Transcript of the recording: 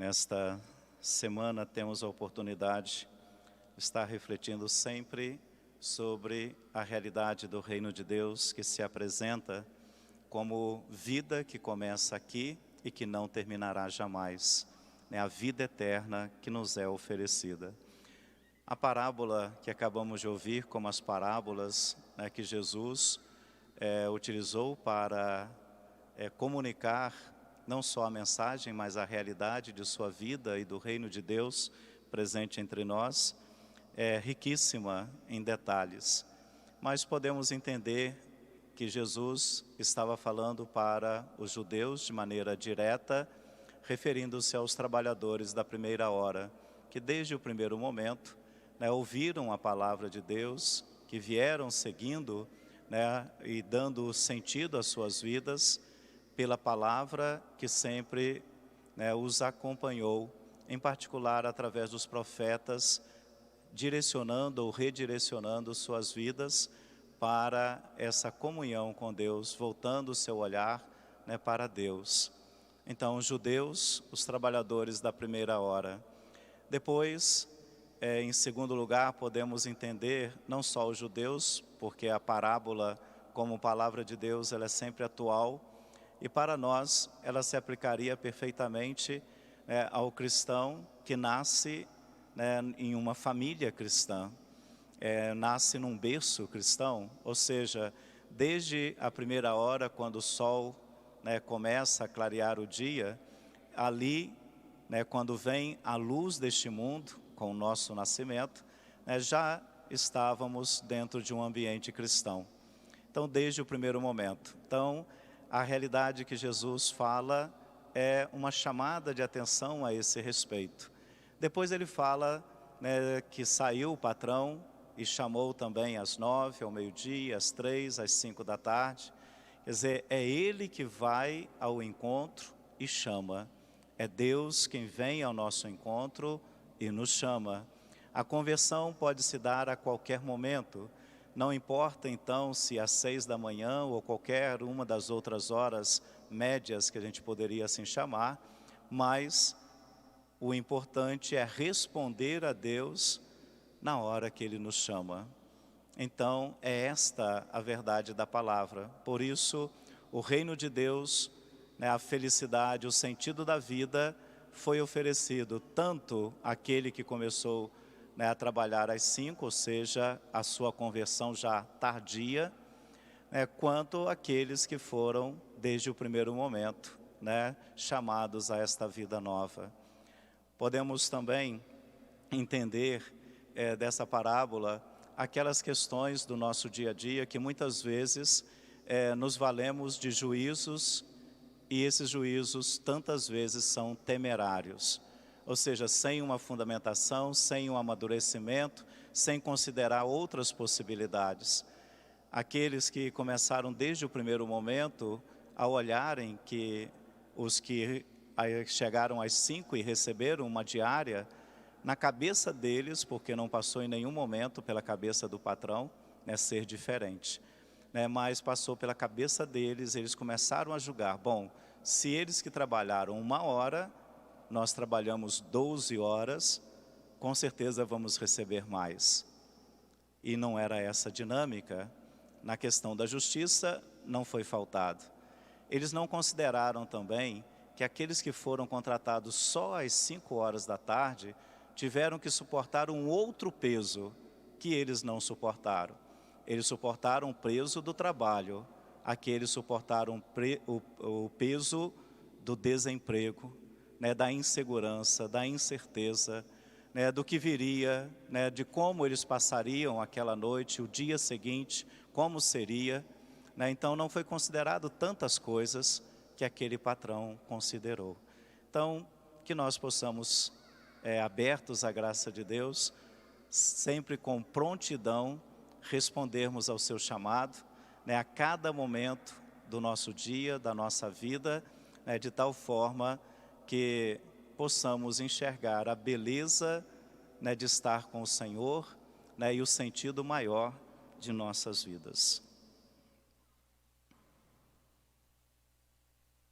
Nesta semana temos a oportunidade de estar refletindo sempre sobre a realidade do Reino de Deus que se apresenta como vida que começa aqui e que não terminará jamais, a vida eterna que nos é oferecida. A parábola que acabamos de ouvir, como as parábolas que Jesus utilizou para comunicar não só a mensagem, mas a realidade de sua vida e do reino de Deus presente entre nós, é riquíssima em detalhes. Mas podemos entender que Jesus estava falando para os judeus de maneira direta, referindo-se aos trabalhadores da primeira hora, que desde o primeiro momento ouviram a palavra de Deus, que vieram seguindo e dando sentido às suas vidas, pela palavra que sempre os acompanhou, em particular através dos profetas, direcionando ou redirecionando suas vidas para essa comunhão com Deus, voltando o seu olhar para Deus. Então, os judeus, os trabalhadores da primeira hora. Depois, em segundo lugar, podemos entender não só os judeus, porque a parábola, como palavra de Deus, ela é sempre atual, e para nós, ela se aplicaria perfeitamente ao cristão que nasce em uma família cristã, nasce num berço cristão, ou seja, desde a primeira hora, quando o sol começa a clarear o dia, ali, quando vem a luz deste mundo, com o nosso nascimento, já estávamos dentro de um ambiente cristão. Então, desde o primeiro momento. Então, a realidade que Jesus fala é uma chamada de atenção a esse respeito. Depois ele fala que saiu o patrão e chamou também às 9, ao meio-dia, às 3, às 5 da tarde. Quer dizer, é ele que vai ao encontro e chama. É Deus quem vem ao nosso encontro e nos chama. A conversão pode se dar a qualquer momento. Não importa então se às 6 da manhã ou qualquer uma das outras horas médias que a gente poderia assim chamar, mas o importante é responder a Deus na hora que Ele nos chama. Então é esta a verdade da palavra. Por isso o reino de Deus, a felicidade, o sentido da vida foi oferecido tanto àquele que começou a trabalhar às 5, ou seja, a sua conversão já tardia, quanto aqueles que foram, desde o primeiro momento, chamados a esta vida nova. Podemos também entender dessa parábola aquelas questões do nosso dia a dia que muitas vezes nos valemos de juízos e esses juízos tantas vezes são temerários. Ou seja, sem uma fundamentação, sem um amadurecimento, sem considerar outras possibilidades. Aqueles que começaram desde o primeiro momento a olharem que os que chegaram às 5 e receberam uma diária, na cabeça deles, porque não passou em nenhum momento pela cabeça do patrão, ser diferente. Mas passou pela cabeça deles, eles começaram a julgar, bom, se eles que trabalharam 1 hora, nós trabalhamos 12 horas, com certeza vamos receber mais. E não era essa a dinâmica. Na questão da justiça, não foi faltado. Eles não consideraram também que aqueles que foram contratados só às 5 horas da tarde, tiveram que suportar um outro peso que eles não suportaram. Eles suportaram o peso do trabalho, aqueles suportaram o peso do desemprego, da insegurança, da incerteza, do que viria, de como eles passariam aquela noite, o dia seguinte, como seria. Então não foi considerado tantas coisas que aquele patrão considerou. Então, que nós possamos, abertos à graça de Deus, sempre com prontidão, respondermos ao seu chamado, a cada momento do nosso dia, da nossa vida, de tal forma que possamos enxergar a beleza de estar com o Senhor e o sentido maior de nossas vidas.